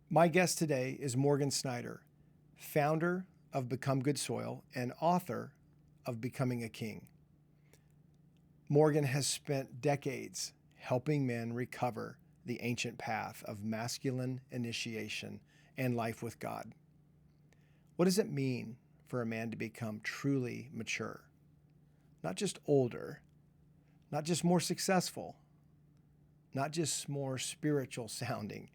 My guest today is Morgan Snyder, founder of Become Good Soil and author of Becoming a King. Morgan has spent decades helping men recover the ancient path of masculine initiation and life with God. What does it mean for a man to become truly mature? Not just older, not just more successful, not just more spiritual sounding.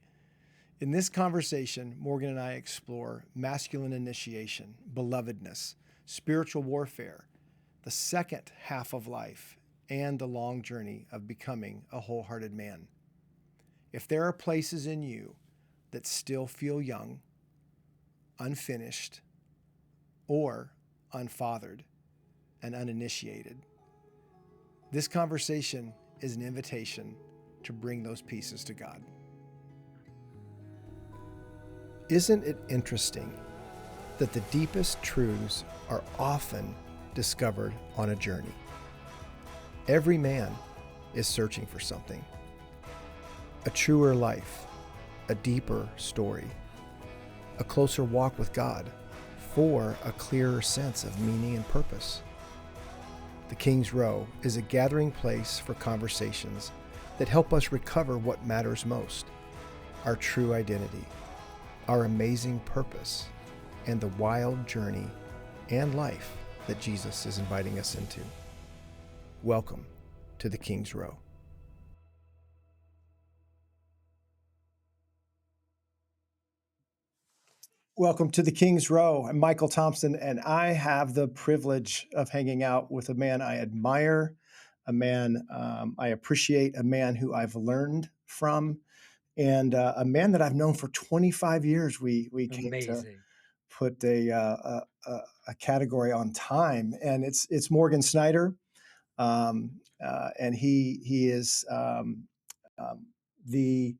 In this conversation, Morgan and I explore masculine initiation, belovedness, spiritual warfare, the second half of life, and the long journey of becoming a wholehearted man. If there are places in you that still feel young, unfinished, or unfathered and uninitiated, this conversation is an invitation to bring those pieces to God. Isn't it interesting that the deepest truths are often discovered on a journey? Every man is searching for something, a truer life, a deeper story, a closer walk with God, for a clearer sense of meaning and purpose. The King's Row is a gathering place for conversations that help us recover what matters most, our true identity, our amazing purpose, and the wild journey and life that Jesus is inviting us into. Welcome to the King's Row. Welcome to the King's Row. I'm Michael Thompson, and I have the privilege of hanging out with a man I admire, a man I appreciate, a man who I've learned from, and a man that I've known for 25 years. We came to Amazing. put a category on time, and it's Morgan Snyder, and he is the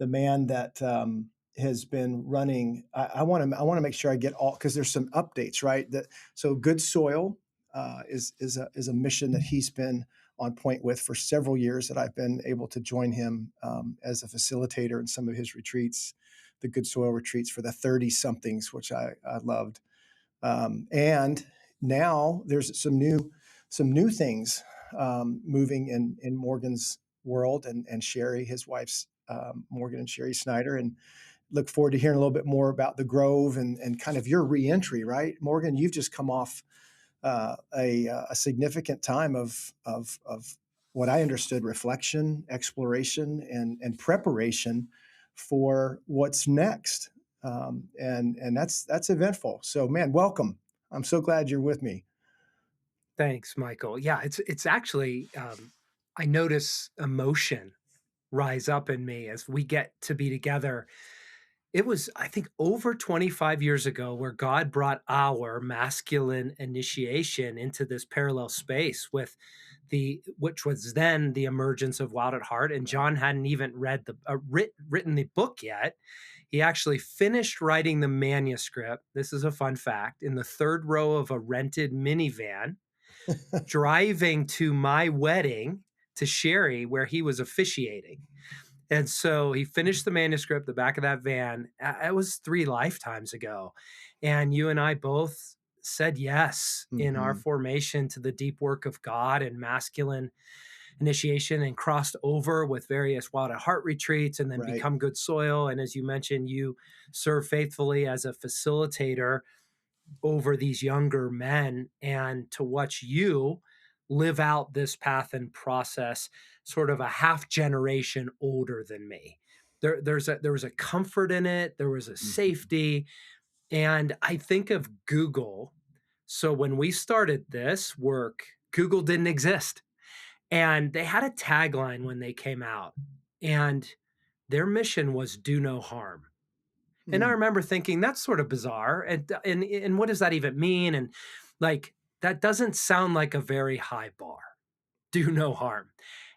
man that has been running. I want to make sure I get all, because there's some updates, right? That so Good Soil is a mission that he's been on point with for several years, that I've been able to join him as a facilitator in some of his retreats, the Good Soil retreats for the 30 somethings, which I loved. And now there's some new things moving in Morgan's world, and Sherry, his wife's Morgan and Sherry Snyder, and look forward to hearing a little bit more about the Grove and kind of your reentry, right, Morgan? You've just come off a significant time of what I understood: reflection, exploration, and preparation for what's next. And that's eventful. So, man, welcome. I'm so glad you're with me. Thanks, Michael. Yeah, it's actually I notice emotion rise up in me as we get to be together. It was, I think, over 25 years ago where God brought our masculine initiation into this parallel space with which was then the emergence of Wild at Heart. And Right. John hadn't even read written the book yet. He actually finished writing the manuscript. This is a fun fact, in the third row of a rented minivan, driving to my wedding to Sherry, where he was officiating. And so he finished the manuscript, the back of that van. It was 3 lifetimes ago. And you and I both said yes in our Mm-hmm. formation to the deep work of God and masculine initiation, and crossed over with various Wild at Heart retreats and then Right. Become Good Soil. And as you mentioned, you serve faithfully as a facilitator over these younger men, and to watch you live out this path and process sort of a half generation older than me. There was a comfort in it, there was a Mm-hmm. safety. And I think of Google. So when we started this work, Google didn't exist. And they had a tagline when they came out, and their mission was do no harm. And I Mm. remember thinking that's sort of bizarre. And what does that even mean? And like, that doesn't sound like a very high bar. Do no harm.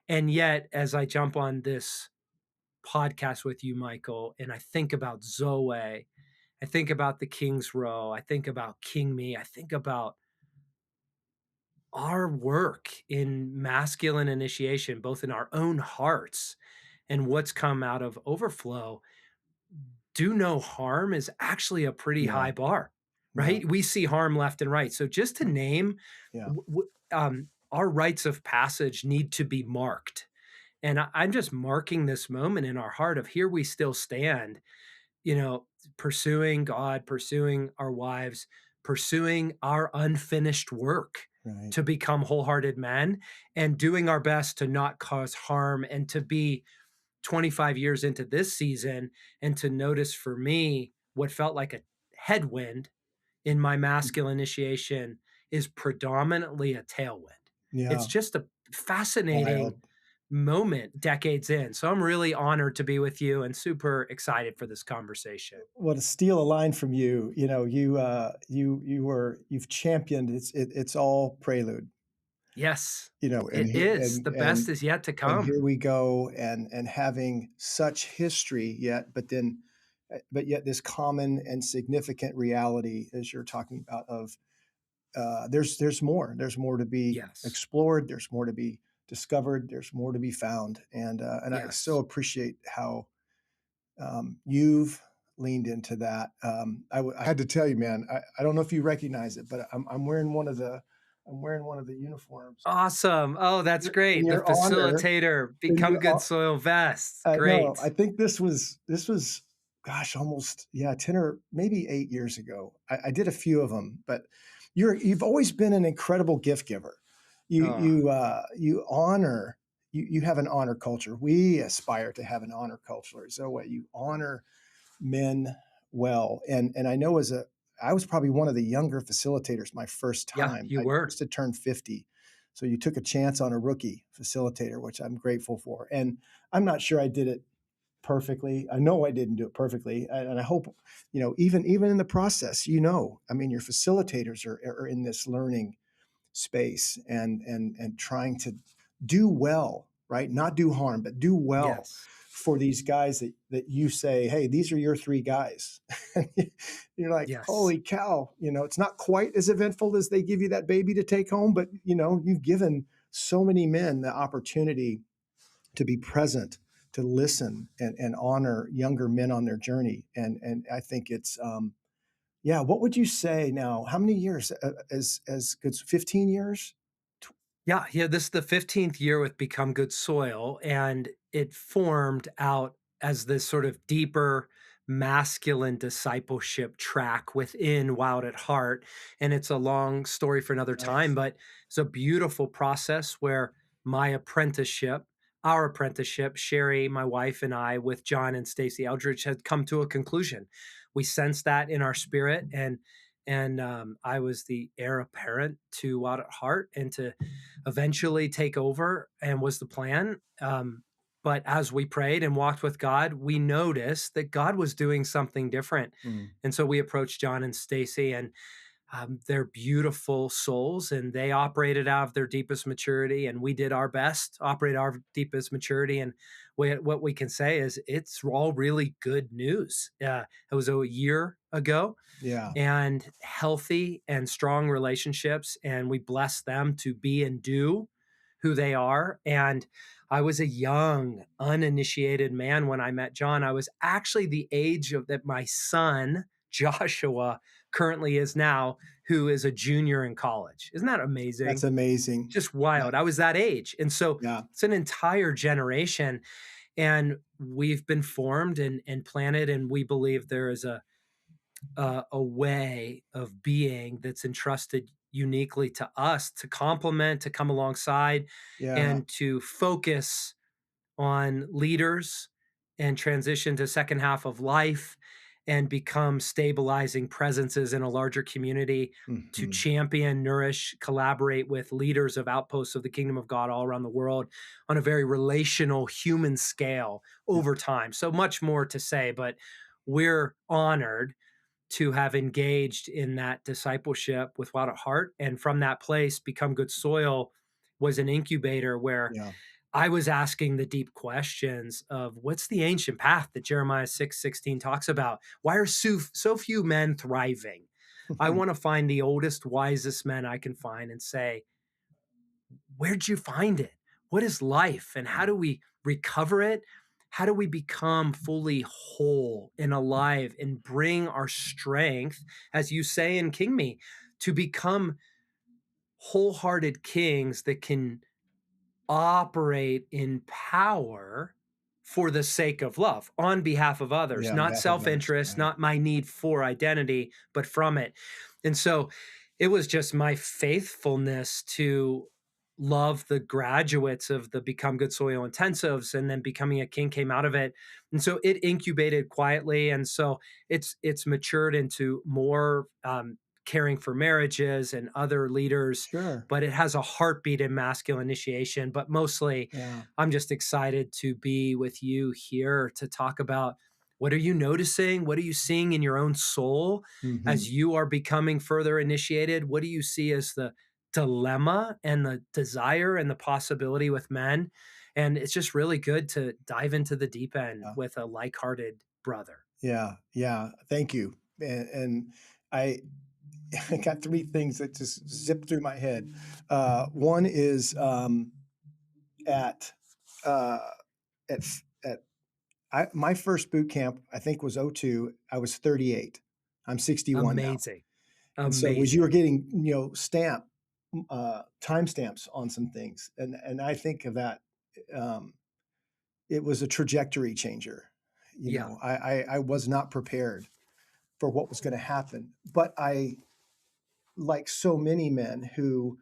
And yet, as I jump on this podcast with you, Michael, and I think about Zoe, I think about the King's Row, I think about King Me, I think about our work in masculine initiation, both in our own hearts and what's come out of overflow. do no harm is actually a pretty Yeah. high bar, Yeah. right? We see harm left and right. So just to name, Yeah. our rites of passage need to be marked. And I'm just marking this moment in our heart of here we still stand, you know, pursuing God, pursuing our wives, pursuing our unfinished work Right. to become wholehearted men and doing our best to not cause harm and to be 25 years into this season and to notice for me what felt like a headwind in my masculine initiation is predominantly a tailwind. It's Yeah. just a fascinating Wild. moment decades in. So I'm really honored to be with you and super excited for this conversation. Well, to steal a line from you, you've championed it's all prelude, Yes, and it here is. The best and is yet to and come. here we go, and having such history yet, but yet this common and significant reality, as you're talking about, of there's more to be Yes. explored, there's more to be discovered, there's more to be found, and I so Yes. appreciate how you've leaned into that. I had to tell you, man. I don't know if you recognize it, but I'm wearing one of the uniforms Awesome. Oh, that's in great. The your honor. facilitator, In become your, good soil vest. I know. I Great. think this was, gosh, almost, yeah, 10 or maybe 8 years ago. I did a few of them, but you've always been an incredible gift giver. Oh, You honor. You have an honor culture. We aspire to have an honor culture. So what you honor men well. And I know I was probably one of the younger facilitators my first yeah, time. you I were. just had turned 50. So you took a chance on a rookie facilitator, which I'm grateful for. And I'm not sure I did it perfectly. I know I didn't do it perfectly. And I hope, even in the process, I mean, your facilitators are in this learning space and trying to do well, right? Not do harm, but do well Yes. for these guys that you say, hey, these are your three guys. You're like, Yes. holy cow, it's not quite as eventful as they give you that baby to take home, but you've given so many men the opportunity to be present, to listen and honor younger men on their journey. And I think it's yeah. What would you say now? How many years? As good 15 years? Tw- Yeah, yeah, this is the 15th year with Become Good Soil, and it formed out as this sort of deeper masculine discipleship track within Wild at Heart. And it's a long story for another time, Nice. but it's a beautiful process where my apprenticeship, our apprenticeship, Sherry, my wife, and I, with John and Stacy Eldridge, had come to a conclusion. We sensed that in our spirit, and I was the heir apparent to Wild at Heart and to eventually take over and was the plan. But as we prayed and walked with God, we noticed that God was doing something different. Mm, And so we approached John and Stacy, and they're beautiful souls, and they operated out of their deepest maturity, and we did our best, operate our deepest maturity. And what we can say is it's all really good news. It was a year ago, yeah. and healthy and strong relationships. And we bless them to be and do who they are. And I was a young, uninitiated man when I met John. I was actually the age of that my son, Joshua, currently is now, who is a junior in college. Isn't that That's amazing? amazing. Just That, wild. I was that age. And so yeah. it's an entire generation. And we've been formed and planted. And we believe there is a way of being that's entrusted uniquely to us to complement, to come alongside, Yeah. and to focus on leaders and transition to second half of life and become stabilizing presences in a larger community to Hmm. champion, nourish, collaborate with leaders of outposts of the kingdom of God all around the world on a very relational human scale Yeah. over time. So much more to say, but we're honored to have engaged in that discipleship with Wild at Heart. And from that place, Become Good Soil was an incubator where Yeah. I was asking the deep questions of what's the ancient path that Jeremiah 6:16 talks about? Why are so few men thriving? I want to find the oldest, wisest men I can find and say, where'd you find it? What is life? And how do we recover it? how do we become fully whole and alive and bring our strength, as you say in King Me, to become wholehearted kings that can operate in power for the sake of love on behalf of others, Yeah, on not behalf of self others, interest, right. not my need for identity, but from it. And so it was just my faithfulness to love the graduates of the Become Good Soil intensives, and then Becoming a King came out of it. And so it incubated quietly. And so it's matured into more caring for marriages and other leaders, Sure. but it has a heartbeat in masculine initiation. But mostly, Yeah. I'm just excited to be with you here to talk about what are you noticing? What are you seeing in your own soul Mhm. as you are becoming further initiated? What do you see as the dilemma and the desire and the possibility with men? And it's just really good to dive into the deep end Yeah. with a like-hearted brother. Yeah. Yeah. Thank you. And I I got 3 things that just zipped through my head. One is, at, uh, at my first boot camp, I think was '02. I was 38. I'm 61 now. Amazing. And so as you were Amazing. getting, timestamps on some things, and I think of that, um, it was a trajectory changer. Yeah. I was not prepared for what was gonna happen, but like so many men who,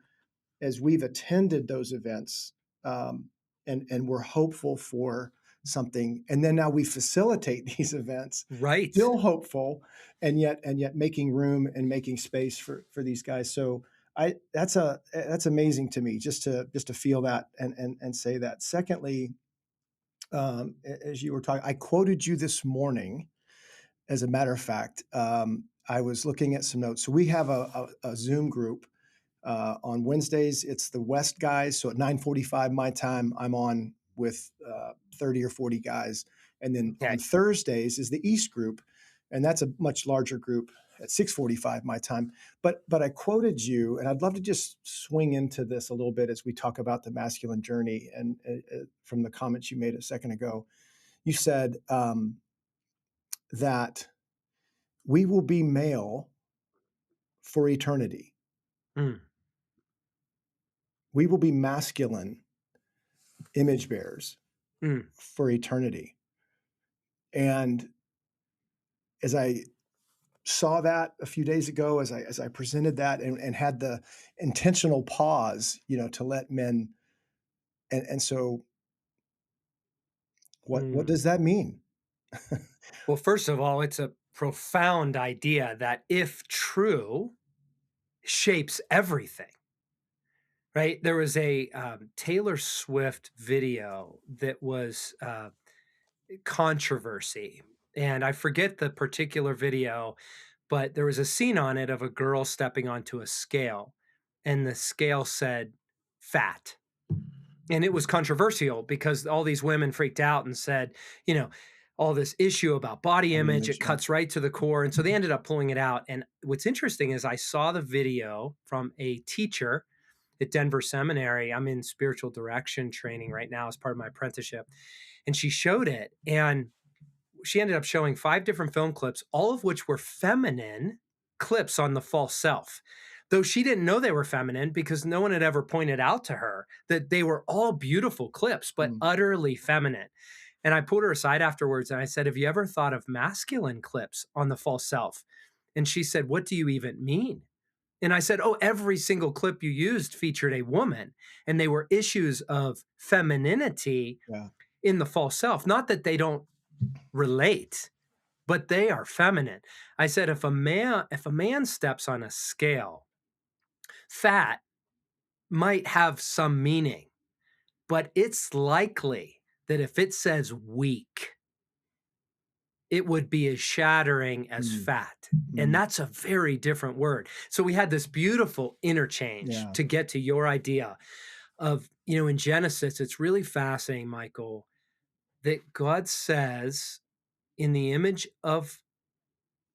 as we've attended those events, and we're hopeful for something, and then now we facilitate these events, Right. still hopeful, and yet making room and making space for these guys. So I that's amazing to me, just to feel that and say that. Secondly, as you were talking, I quoted you this morning. As a matter of fact, I was looking at some notes. So we have a Zoom group on Wednesdays. It's the West guys. So at 9:45 my time, I'm on with 30 or 40 guys. And then on Okay. Thursdays is the East group, and that's a much larger group at 6:45 my time. But I quoted you, and I'd love to just swing into this a little bit as we talk about the masculine journey. And from the comments you made a second ago, you said that we will be male for eternity. Mm, We will be masculine image bearers mm. for eternity. And as I saw that a few days ago, as I presented that and had the intentional pause, to let men, and so what Mm. does that mean? Well, first of all, it's a profound idea that, if true, shapes everything, right? There was a Taylor Swift video that was controversy, and I forget the particular video, but there was a scene on it of a girl stepping onto a scale, and the scale said fat. And it was controversial because all these women freaked out and said, you know, all this issue about body Body image, image, it yeah. cuts right to the core. And so they ended up pulling it out. And what's interesting is I saw the video from a teacher at Denver Seminary. I'm in spiritual direction training right now as part of my apprenticeship. And she showed it. And she ended up showing 5 different film clips, all of which were feminine clips on the false self. Though she didn't know they were feminine because no one had ever pointed out to her that they were all beautiful clips, but Mm, utterly feminine. And I pulled her aside afterwards and I said, "Have you ever thought of masculine clips on the false self?" And she said, "What do you even mean?" And I said, "Oh, every single clip you used featured a woman, and they were issues of femininity yeah. in the false self. Not that they don't relate, but they are feminine." I said, if a man steps on a scale, fat might have some meaning, but it's likely that if it says weak, it would be as shattering as Mm, fat. And mm, that's a very different word. So we had this beautiful interchange yeah. to get to your idea of, in Genesis, it's really fascinating, Michael, that God says, in the image of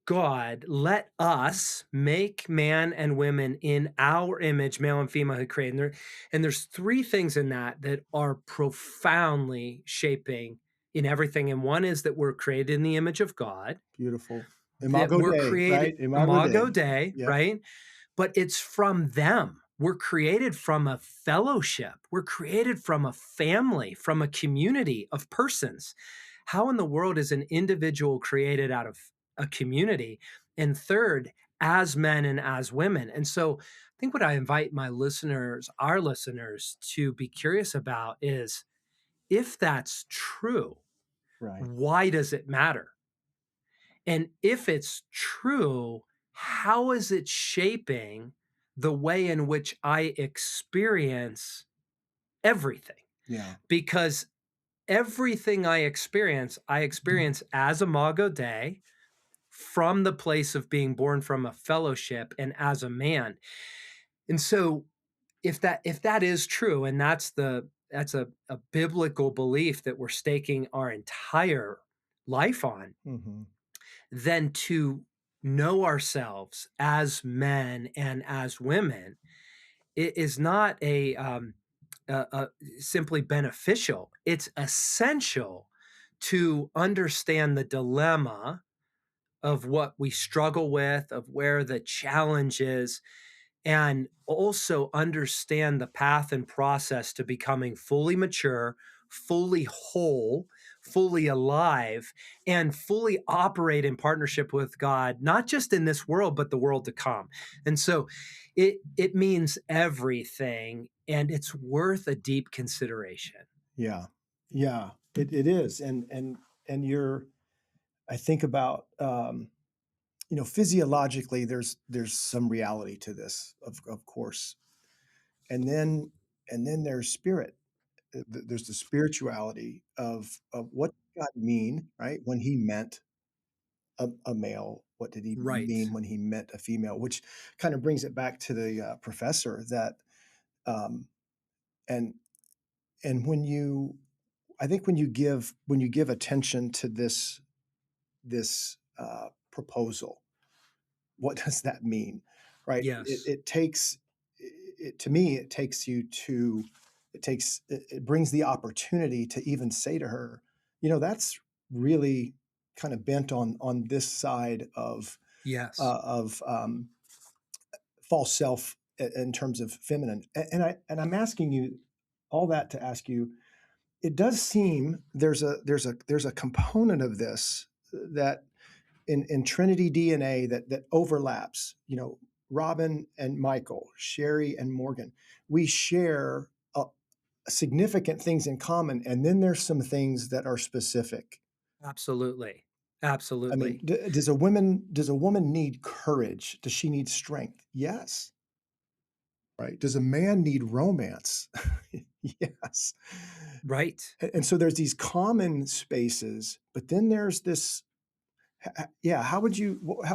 God, let us make man and women in our image, male and female, who created. And there's 3 things in that that are profoundly shaping in everything. And one is that we're created in the image of God, Beautiful. that Imago we're Dei, created right? Imago imago Dei. Dei, Yep. right? But it's from them. We're created from a fellowship. We're created from a family, from a community of persons. How in the world is an individual created out of a community? And third, as men and as women. And so I think what I invite my listeners, our listeners, to be curious about is, if that's true, Right. why does it matter? And if it's true, how is it shaping the way in which I experience everything? Yeah. Because everything I experience as Imago Dei, from the place of being born from a fellowship and as a man. And so if that is true, and that's a biblical belief that we're staking our entire life on, Mhm. then to know ourselves as men and as women, it is not simply beneficial. It's essential to understand the dilemma of what we struggle with, of where the challenge is, and also understand the path and process to becoming fully mature, fully whole, fully alive, and fully operate in partnership with God, not just in this world, but the world to come. And so it means everything, and it's worth a deep consideration. Yeah. Yeah. It is. And you're I think about physiologically there's some reality to this, of course. And then there's spirit. There's the spirituality of what did God mean, right? When he meant a male, what did he Right. mean when he meant a female? Which kind of brings it back to the professor that um, and and when you I think when you give attention to this proposal, what does that mean, right? It, Yes. it takes it to me. It takes you to it brings the opportunity to even say to her, that's really kind of bent on this side Yes. of false self in terms of feminine. And I'm asking you all that to ask you, it does seem there's a component of this that in Trinity DNA that overlaps. Robin and Michael, Sherry and Morgan, we share significant things in common, and then there's some things that are specific. Absolutely. I mean, Absolutely. does a woman need courage? Does she need strength? Yes. Right. Does a man need romance? Yes. Right. And so there's these common spaces, but then there's this. Yeah. How would you Well, and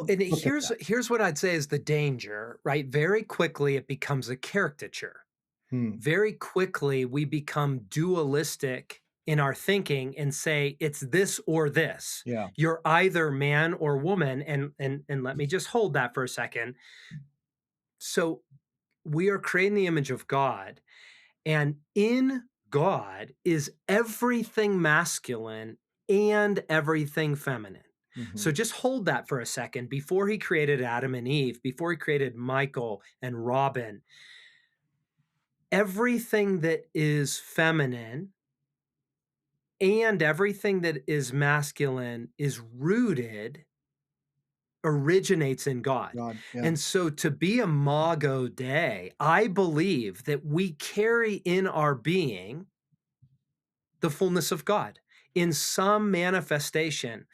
look at here's that? here's what I'd say is the danger, right? Very quickly it becomes a caricature. Hmm. Very quickly we become dualistic in our thinking and say it's this or this. Yeah. You're either man or woman, and let me just hold that for a second. So we are creating the image of God, and in God is everything masculine and everything feminine. Hmm. So just hold that for a second. Before he created Adam and Eve, before he created Michael and Robin, everything that is feminine and everything that is masculine is rooted, originates in God. God. Yeah. And so to be a Mago Day, I believe that we carry in our being the fullness of God in some manifestation.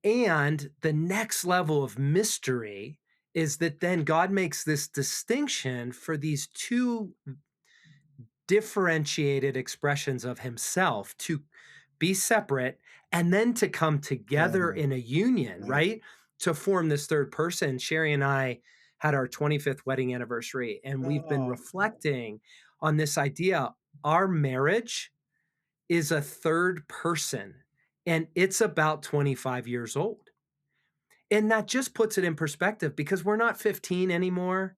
And the next level of mystery is that then God makes this distinction for these two differentiated expressions of himself to be separate and then to come together Together. in a union, Right. right? To form this third person. Sherry and I had our 25th wedding anniversary, and we've been Oh, reflecting on this idea. Our marriage is a third person, and it's about 25 years old. And that just puts it in perspective because we're not 15 anymore.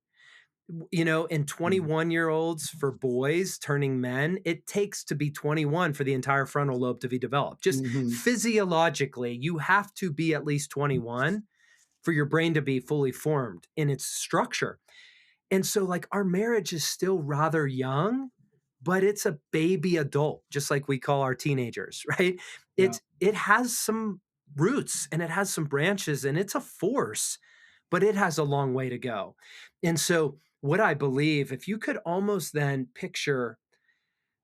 In Mm. 21-year-olds for boys turning men, it takes to be 21 for the entire frontal lobe to be developed. Just Mhm. physiologically, you have to be at least 21 for your brain to be fully formed in its structure. And so, like, our marriage is still rather young, but it's a baby adult, just like we call our teenagers, right? Yeah. It has some roots and it has some branches and it's a force, but it has a long way to go. And so, what I believe, if you could almost then picture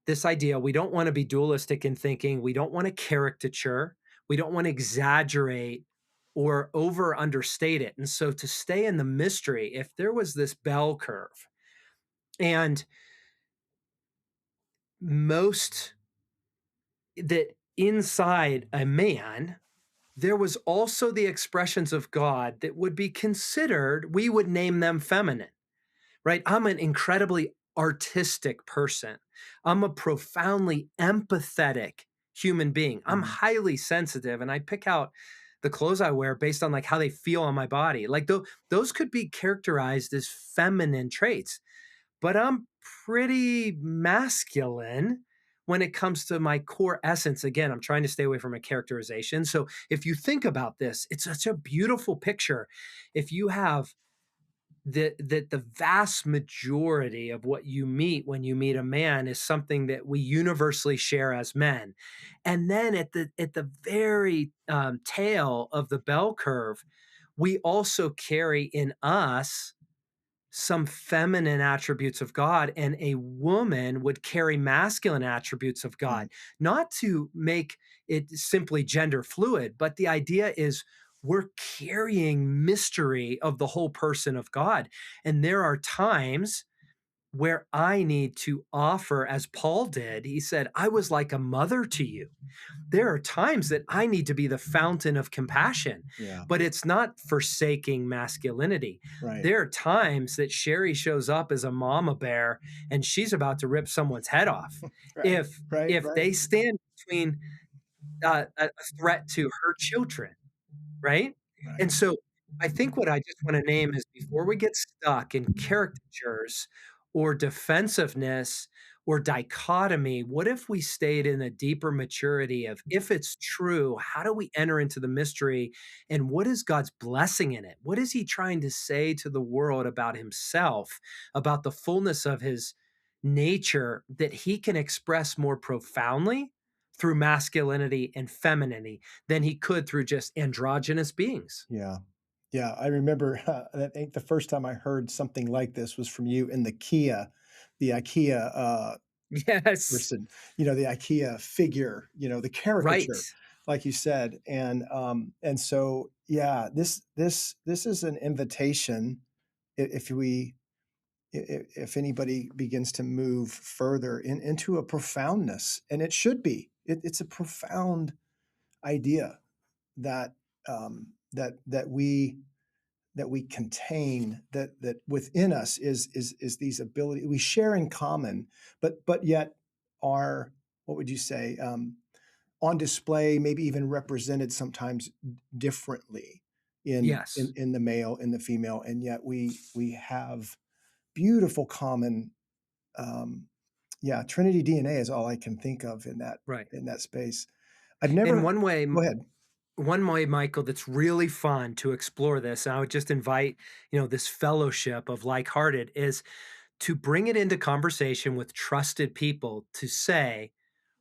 this idea, we don't want to be dualistic in thinking, we don't want to caricature, we don't want to exaggerate or over understate it. And so, to stay in the mystery, if there was this bell curve, and most that inside a man, there was also the expressions of God that would be considered, we would name them feminine, right? I'm an incredibly artistic person. I'm a profoundly empathetic human being. I'm Mhm. highly sensitive and I pick out the clothes I wear based on like how they feel on my body. Like those could be characterized as feminine traits, but I'm pretty masculine when it comes to my core essence. Again, I'm trying to stay away from a characterization. So if you think about this, it's such a beautiful picture. If you have the vast majority of what you meet when you meet a man is something that we universally share as men, and then at the very tail of the bell curve, we also carry in us some feminine attributes of God, and a woman would carry masculine attributes of Mm. God. Not to make it simply gender fluid, but the idea is we're carrying mystery of the whole person of God. And there are times where I need to offer, as Paul did, he said, I was like a mother to you. There are times that I need to be the fountain of compassion, Yeah. but it's not forsaking masculinity. Right. There are times that Sherry shows up as a mama bear and she's about to rip someone's head off. Right. If Right. if Right. they stand between a threat to her children, right? Right. And so I think what I just want to name is, before we get stuck in caricatures or defensiveness or dichotomy, what if we stayed in a deeper maturity of, if it's true, how do we enter into the mystery and what is God's blessing in it? What is he trying to say to the world about himself, about the fullness of his nature that he can express more profoundly through masculinity and femininity than he could through just androgynous beings. Yeah. Yeah. I remember, I think the first time I heard something like this was from you in the IKEA Yes. person, the IKEA figure, the Right. caricature, like you said. And so, yeah, this is an invitation. If if anybody begins to move further into a profoundness, and it should be, it's a profound idea that that we contain, that within us is these ability we share in common, but yet are, what would you say, on display, maybe even represented sometimes differently Yes. in the male, in the female, and yet we have beautiful common, um, yeah, Trinity DNA is all I can think of Right. in that space. I've And never. one way, Go ahead. Michael, that's really fun to explore this, and I would just invite, this fellowship of like-hearted, is to bring it into conversation with trusted people to say,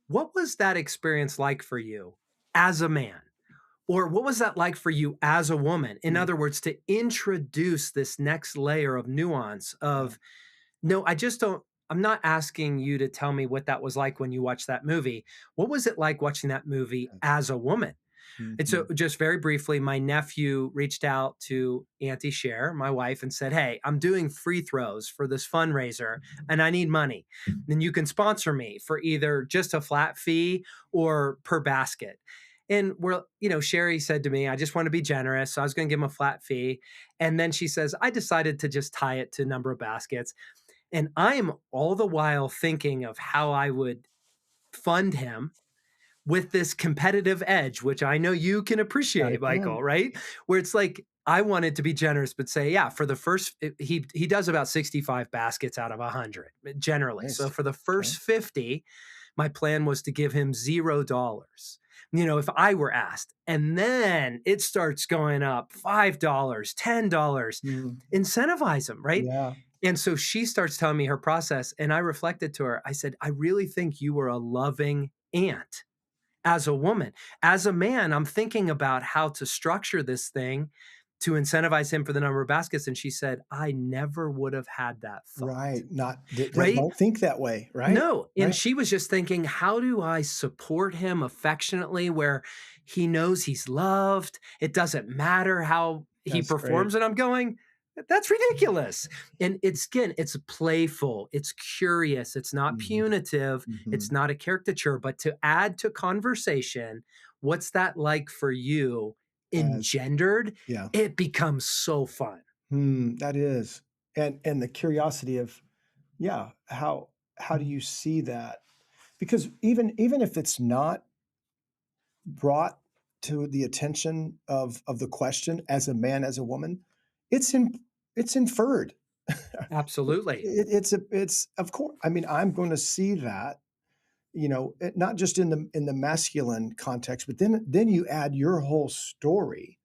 what was that experience like for you as a man? Or what was that like for you as a woman? In Mm, other words, to introduce this next layer of nuance yeah, of, no, I just don't, I'm not asking you to tell me what that was like when you watched that movie. What was it like watching that movie yeah. as a woman? And so, Mhm. just very briefly, my nephew reached out to Auntie Cher, my wife, and said, hey, I'm doing free throws for this fundraiser and I need money. And you can sponsor me for either just a flat fee or per basket. And Sherry said to me, I just want to be generous. So I was going to give him a flat fee. And then she says, I decided to just tie it to number of baskets. And I am all the while thinking of how I would fund him with this competitive edge, which I know you can I appreciate, can. Michael, right? Where it's like, I wanted to be generous, but say, yeah, for the first, he does about 65 baskets out of 100 generally. So Nice. for the Okay. first 50, my plan was to give him $0. If I were asked, and then it starts going up $5, $10, Mm, incentivize him, right? yeah. And so she starts telling me her process, and I reflected to her. I said, I really think you were a loving aunt as a woman. As a man, I'm thinking about how to structure this thing to incentivize him for the number of baskets. And she said, I never would have had that thought, Right. Not right? don't think that way, right? No, and Right. she was just thinking, "How do I support him affectionately where he knows he's loved? It doesn't matter how he That's great. performs," and I'm going, "That's ridiculous." And it's playful, it's curious, it's not Mhm, punitive, it's mhm. not a caricature, but to add to conversation, "What's that like for you?" As engendered, yeah. it becomes so fun. That is. And the curiosity of, yeah, how do you see that? Because even if it's not brought to the attention of the question as a man, as a woman, it's in it's inferred. Absolutely. It's of course. I mean, I'm going to see that, not just in the masculine context, but then you add your whole story.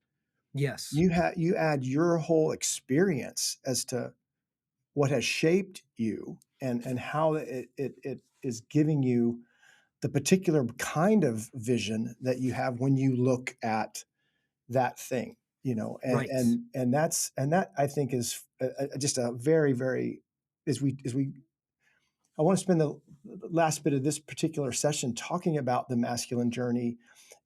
Yes. You add your whole experience as to what has shaped you and how it is giving you the particular kind of vision that you have when you look at that thing, and Right. that I think is just a very, very, as we I want to spend the last bit of this particular session talking about the masculine journey,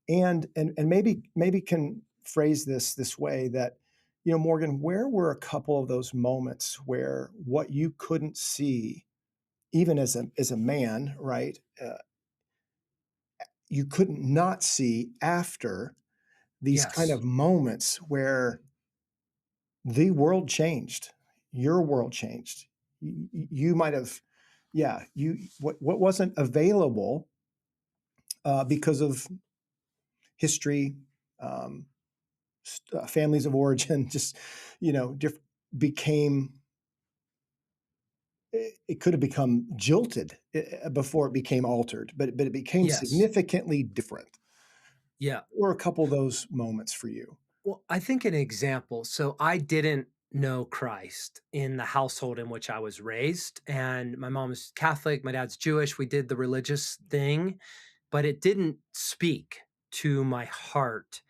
and maybe can phrase this way that, Morgan, where were a couple of those moments where what you couldn't see, even as a man, right? You couldn't not see after these kind Yes. of moments where the world changed, your world changed. You might have, yeah, what wasn't available because of history, um, families of origin, just became. It could have become jilted before it became altered, but it became Yes. significantly different. Yeah. Or a couple of those moments for you. Well, I think an example. So I didn't know Christ in the household in which I was raised. And my mom is Catholic, my dad's Jewish. We did the religious thing, but it didn't speak to my heart.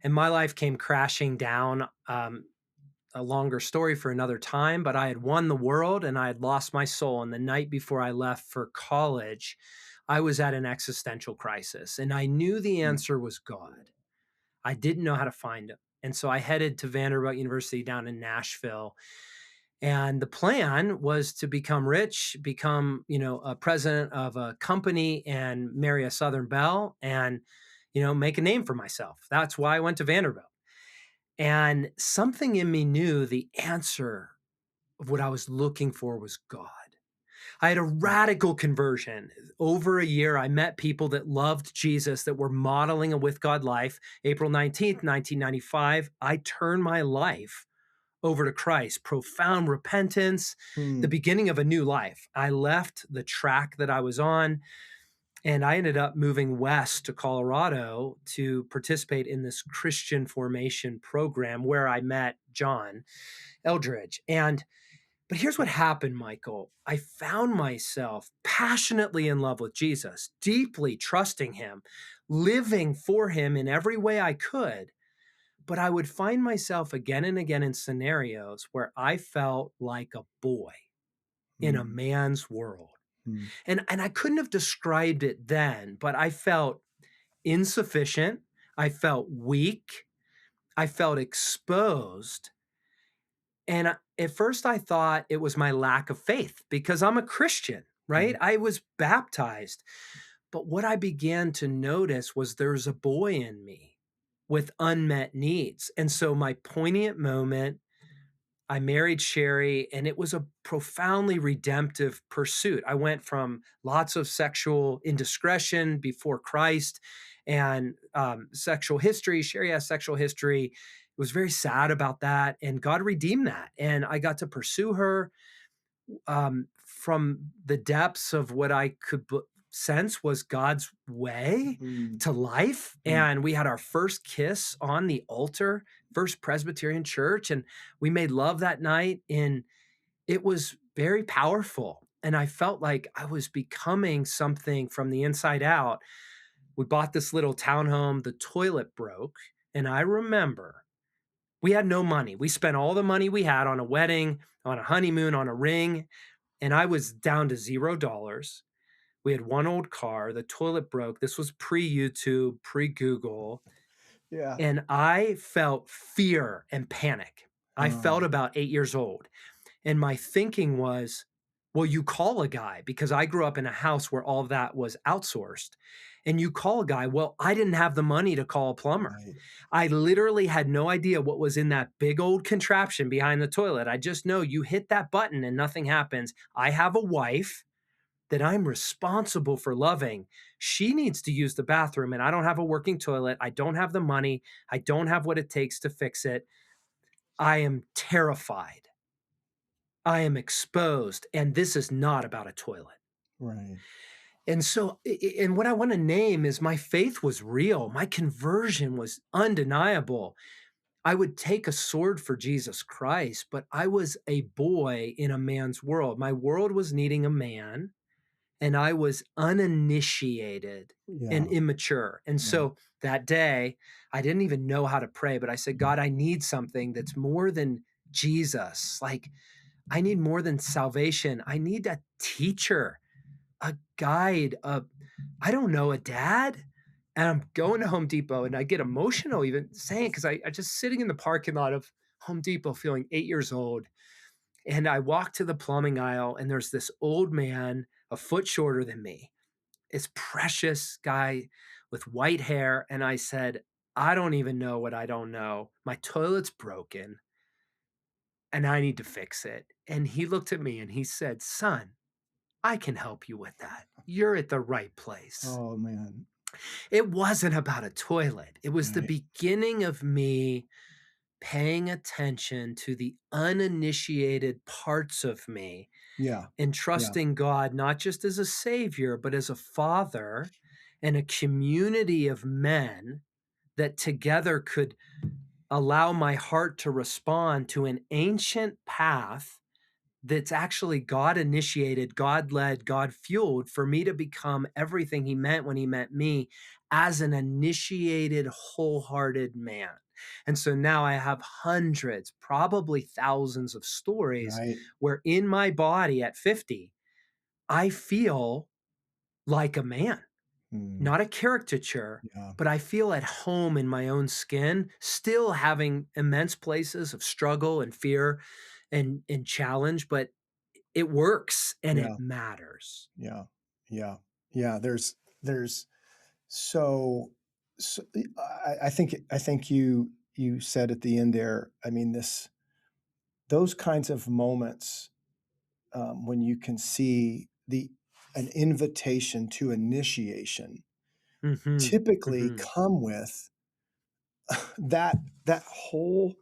And my life came crashing down. A longer story for another time, but I had won the world and I had lost my soul. And the night before I left for college, I was at an existential crisis. And I knew the Mm, answer was God. I didn't know how to find him. And so I headed to Vanderbilt University down in Nashville. And the plan was to become rich, become, a president of a company and marry a Southern belle and, make a name for myself. That's why I went to Vanderbilt. And something in me knew the answer of what I was looking for was God. I had a mm, radical conversion. Over a year, I met people that loved Jesus, that were modeling a with God life. April 19th, 1995, I turned my life over to Christ. Profound repentance, the mm, beginning of a new life. I left the track that I was on and I ended up moving west to Colorado to participate in this Christian formation program where I met John Eldridge. But here's what happened, Michael. I found myself passionately in love with Jesus, deeply trusting him, living for him in every way I could. But I would find myself again and again in scenarios where I felt like a boy in a mm, man's world. mm, And I couldn't have described it then, but I felt insufficient. I felt weak. I felt exposed. And at first, I thought it was my lack of faith because I'm a Christian, right? mm, I was baptized. But what I began to notice was there's a boy in me with unmet needs. And so, my poignant moment I married Sherry, and it was a profoundly redemptive pursuit. I went from lots of sexual indiscretion before Christ and sexual history. Sherry has sexual history. Was very sad about that, and God redeemed that. And I got to pursue her from the depths of what I could sense was God's way Mm, to life. mm. And we had our first kiss on the altar, First Presbyterian Church, and we made love that night. And it was very powerful. And I felt like I was becoming something from the inside out. We bought this little townhome, the toilet broke. And I remember we had no money. We spent all the money we had on a wedding, on a honeymoon, on a ring, and I was down to $0. We had one old car. The toilet broke. This was pre YouTube, pre Google. Yeah. And I felt fear and panic. I felt Oh, about 8 years old. And my thinking was, well, you call a guy because I grew up in a house where all of that was outsourced. And you call a guy. Well, I didn't have the money to call a plumber. right. I literally had no idea what was in that big old contraption behind the toilet. I just know you hit that button and nothing happens. I have a wife that I'm responsible for loving. She needs to use the bathroom, and I don't have a working toilet. I don't have the money. I don't have what it takes to fix it. I am terrified. I am exposed, and this is not about a toilet. Right. And so, and what I want to name is my faith was real. My conversion was undeniable. I would take a sword for Jesus Christ, but I was a boy in a man's world. My world was needing a man, and I was uninitiated and Yeah. immature. And Yeah. so that day, I didn't even know how to pray, but I said, God, I need something that's more than Jesus. Like, I need more than salvation. I need a teacher, a guide, I don't know, a dad. And I'm going to Home Depot and I get emotional even saying it because I just sitting in the parking lot of Home Depot feeling 8 years old. And I walk to the plumbing aisle and there's this old man, a foot shorter than me, this precious guy with white hair. And I said, I don't even know what I don't know. My toilet's broken and I need to fix it. And he looked at me and he said, son, I can help you with that. You're at the right place. Oh, man. It wasn't about a toilet. It was the Right. beginning of me paying attention to the uninitiated parts of me Yeah. and Yeah. trusting God not just as a savior, but as a father and a community of men that together could allow my heart to respond to an ancient path that's actually God initiated, God led, God fueled for me to become everything He meant when He meant me as an initiated, wholehearted man. And so now I have hundreds, probably thousands of stories Right. where in my body at 50, I feel like a man, Mm, not a caricature, yeah. but I feel at home in my own skin, still having immense places of struggle and fear and challenge, but it works and Yeah. it matters. Yeah. Yeah. Yeah. There's so, so I think you said at the end there, I mean, those kinds of moments, when you can see an invitation to initiation Mhm, typically mhm. come with that whole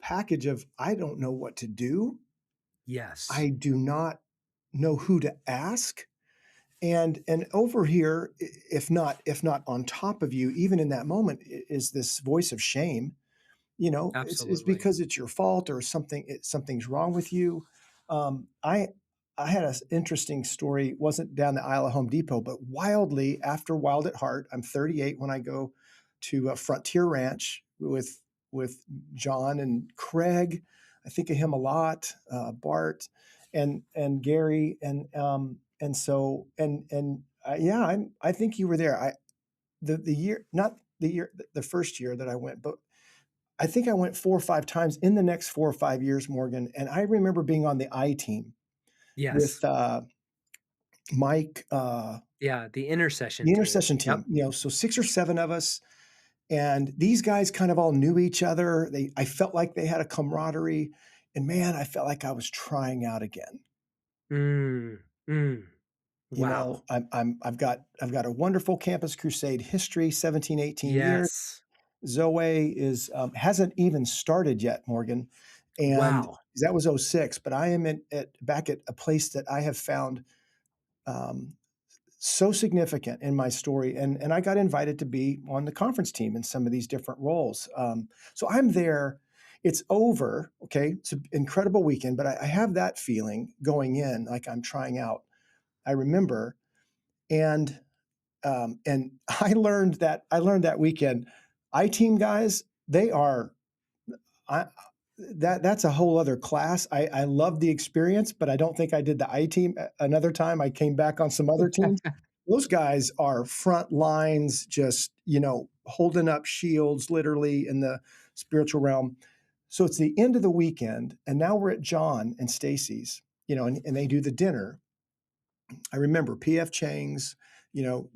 package of, I don't know what to do. Yes, I do not know who to ask. And over here, if not on top of you, even in that moment, is this voice of shame. It's absolutely. because it's your fault or something's wrong with you. I had an interesting story. It wasn't down the aisle of Home Depot, but wildly after Wild at Heart, I'm 38 when I go to Frontier Ranch with John and Craig. I think of him a lot. Bart and Gary and yeah, I think you were there. The year, not the year, the first year that I went, but I think I went 4 or 5 times in the next 4 or 5 years, Morgan, and I remember being on the I team with, Yes. Mike, Yeah, the intercession the team. intercession Yep. team, so 6 or 7 of us, and these guys kind of all knew each other. I felt like they had a camaraderie, and man, I felt like I was trying out again. Mm, mm. You know, Wow. I've got a wonderful campus crusade history, 17, 18 years. Yes. Zoe is, hasn't even started yet, Morgan, and Wow. that was '06. But I am back at a place that I have found, um, so significant in my story, and I got invited to be on the conference team in some of these different roles. So I'm there. It's over, okay? It's an incredible weekend, but I have that feeling going in, like I'm trying out. I remember, and and I learned that weekend, I team guys, they are I that's a whole other class. I love the experience, but I don't think I did the I team another time. I came back on some other teams. Those guys are front lines, just holding up shields, literally in the spiritual realm. So it's the end of the weekend, and now we're at John and Stacy's, and they do the dinner. I remember PF Chang's,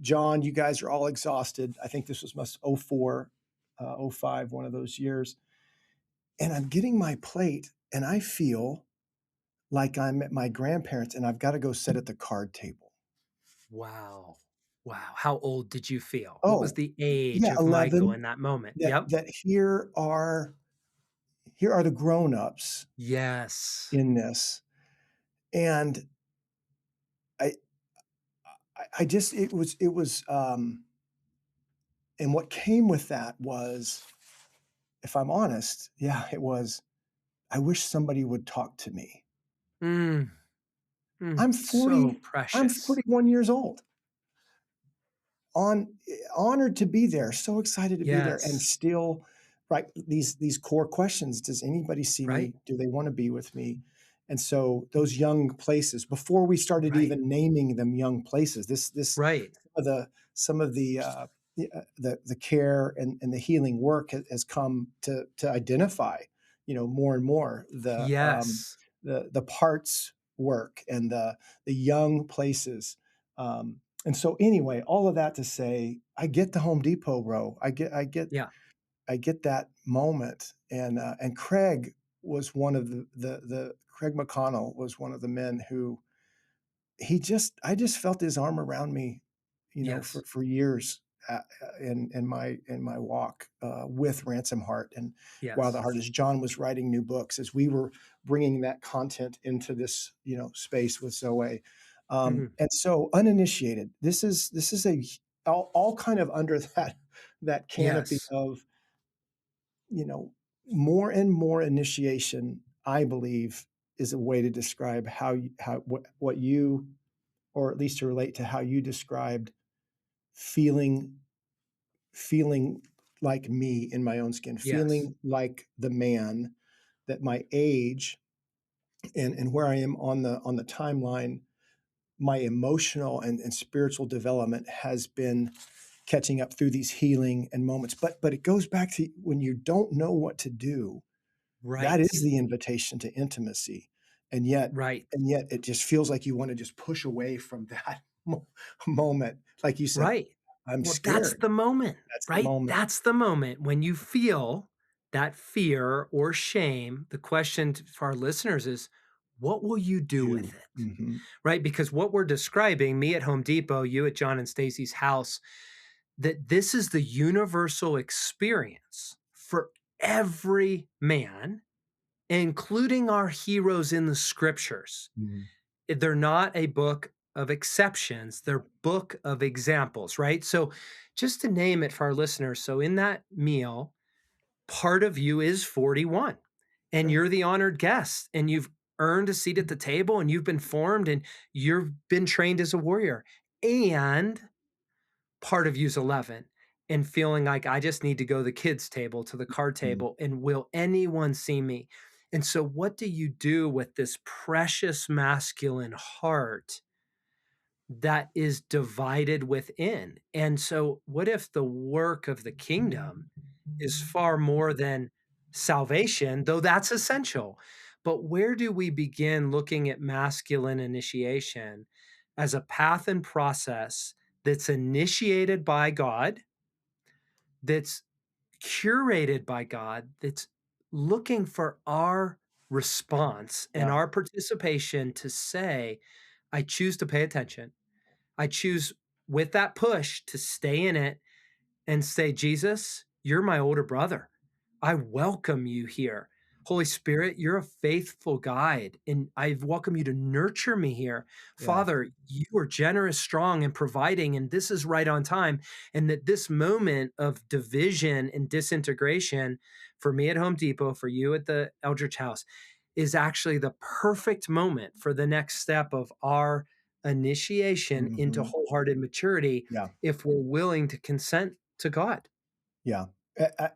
John, you guys are all exhausted. I think this was must '04, '05, one of those years. And I'm getting my plate and I feel like I'm at my grandparents and I've got to go sit at the card table. Wow. Wow. How old did you feel? What was Oh, the age yeah, of Michael 11. in that moment? That Yep. that here are the grown-ups Yes. in this. And I I just it was and what came with that was, if I'm honest, yeah, it was, I wish somebody would talk to me. Mm, I'm so 40 I'm precious. 41 years old. on Honored to be there, so excited to be there, and Yes. still, right, these core questions. Does anybody see Right. me? Do they want to be with me? And so those young places, before we started Right. even naming them young places, this Right. some of the care and the healing work has come to identify, more and more Yes. the parts work and the young places. And so anyway, all of that to say, I get the Home Depot row. Yeah. I get that moment. And Craig was one of the Craig McConnell was one of the men who, I just felt his arm around me, Yes. for years, in my walk, with Ransom Heart and While the Yes. Heart, as John was writing new books, as we were bringing that content into this, space with Zoe. Mhm. And so uninitiated, this is all kind of under that canopy Yes. of, you know, more and more initiation, I believe, is a way to describe what you, or at least to relate to how you described feeling feeling like me in my own skin, Yes. feeling like the man that my age and where I am on the timeline, my emotional and spiritual development has been catching up through these healing and moments. But it goes back to when you don't know what to do. That Right. is the invitation to intimacy, and yet Right. and yet it just feels like you want to just push away from that moment. Like you said, Right. I'm Well, that's scared. the moment, That's the right? moment. That's the moment when you feel that fear or shame. The question for our listeners is, what will you do with Do. it? Mhm. Right? Because what we're describing, me at Home Depot, you at John and Stacy's house, that this is the universal experience for every man, including our heroes in the scriptures. Mhm. They're not a book of exceptions, they're book of examples, right? So just to name it for our listeners, so in that meal, part of you is 41 and Right. you're the honored guest and you've earned a seat at the table and you've been formed and you've been trained as a warrior. And part of you's 11 and feeling like I just need to go to the kids table, to the card Mhm. table, and will anyone see me? And so what do you do with this precious masculine heart that is divided within? And so what if the work of the kingdom is far more than salvation, though that's essential? But where do we begin looking at masculine initiation as a path and process that's initiated by God, that's curated by God, that's looking for our response and Yeah. our participation to say, I choose to pay attention. I choose with that push to stay in it and say, Jesus, you're my older brother. I welcome you here. Holy Spirit, you're a faithful guide, and I welcome you to nurture me here. Yeah. Father, you are generous, strong, and providing, and this is right on time. And that this moment of division and disintegration for me at Home Depot, for you at the Eldridge House, is actually the perfect moment for the next step of our initiation into Hmm. wholehearted maturity Yeah. if we're willing to consent to God. Yeah.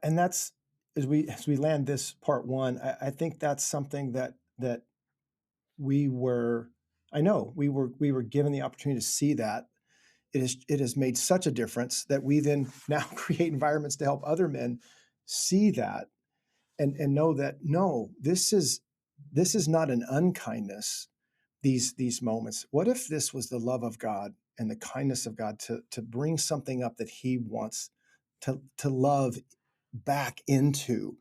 And that's, as we land this part one, I think that's something that we were, I know we were given the opportunity to see that. It has made such a difference that we then now create environments to help other men see that, and know that, no, this is not an unkindness. These moments. What if this was the love of God and the kindness of God to bring something up that He wants to love back into,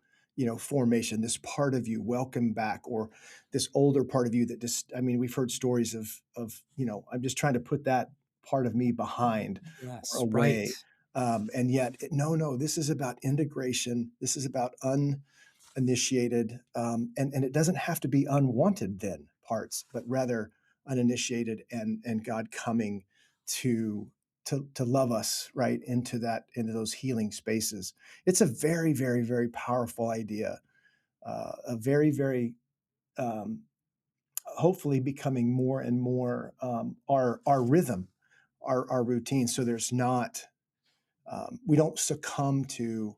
formation, this part of you, welcome back, or this older part of you that just, I mean, we've heard stories of, I'm just trying to put that part of me behind or Yes, right, away. And yet, no, this is about integration. This is about uninitiated, and it doesn't have to be unwanted then parts, but rather uninitiated, and God coming to to love us right into those healing spaces. It's a very, very, very powerful idea. A very, very, um, hopefully becoming more and more our rhythm, our routine. So there's not, we don't succumb to,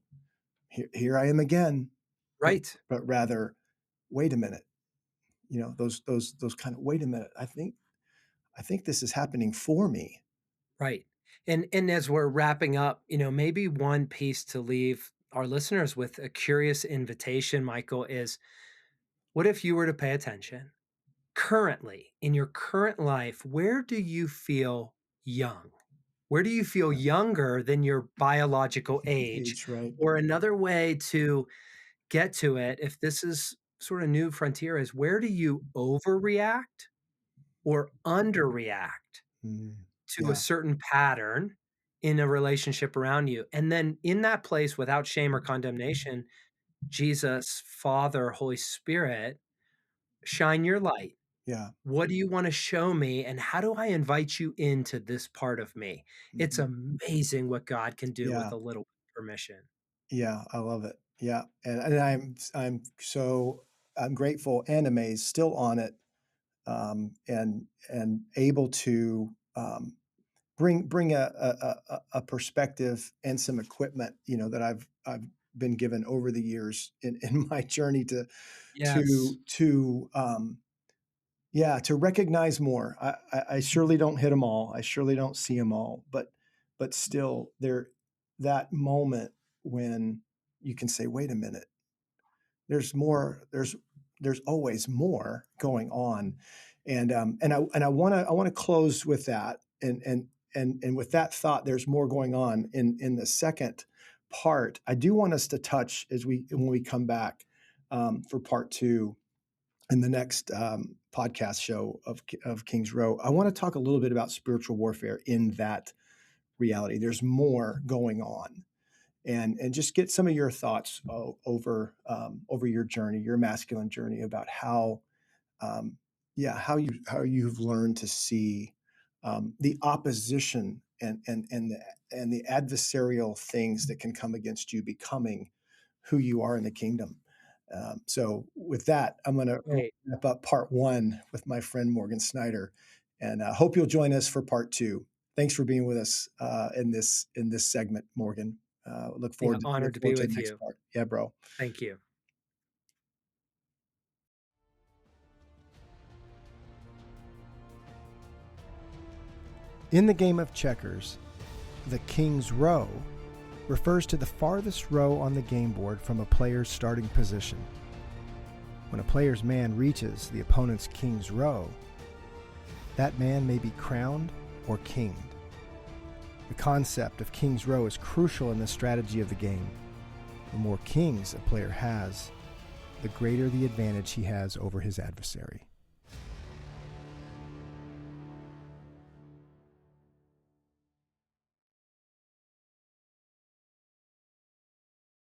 here I am again, but right, but rather, wait a minute, those kind of, wait a minute, I think this is happening for me. right. And as we're wrapping up, maybe one piece to leave our listeners with a curious invitation, Michael, is what if you were to pay attention currently in your current life? Where do you feel young? Where do you feel younger than your biological age? Age, right? Or another way to get to it, if this is sort of new frontier, is where do you overreact or underreact Mm, to a yeah. certain pattern in a relationship around you? And then in that place, without shame or condemnation, Jesus, Father, Holy Spirit, shine your light. Yeah. What do you want to show me? And how do I invite you into this part of me? It's Mhm. amazing what God can do with Yeah. a little permission. Yeah, I love it. Yeah, and I'm grateful and amazed, still on it, and able to, bring a perspective and some equipment, that I've been given over the years in my journey Yes. to yeah, to recognize more. I surely don't hit them all. I surely don't see them all, but still, that moment when you can say, "Wait a minute, there's more. There's always more going on," and I want to close with that, and with that thought, there's more going on in the second part. I do want us to touch as when we come back, for part two in the next, podcast show of King's Row. I want to talk a little bit about spiritual warfare in that reality. There's more going on, and just get some of your thoughts over your journey, your masculine journey, about how, um, yeah, how you've learned to see, the opposition and the adversarial things that can come against you becoming who you are in the kingdom. So with that, I'm going to Great. wrap up part one with my friend Morgan Snyder, and hope you'll join us for part two. Thanks for being with us, in this segment, Morgan. Look Yeah, forward to honored look to be forward to the with next you. part. Yeah, bro. Thank you. In the game of checkers, the King's Row refers to the farthest row on the game board from a player's starting position. When a player's man reaches the opponent's King's Row, that man may be crowned or kinged. The concept of King's Row is crucial in the strategy of the game. The more kings a player has, the greater the advantage he has over his adversary.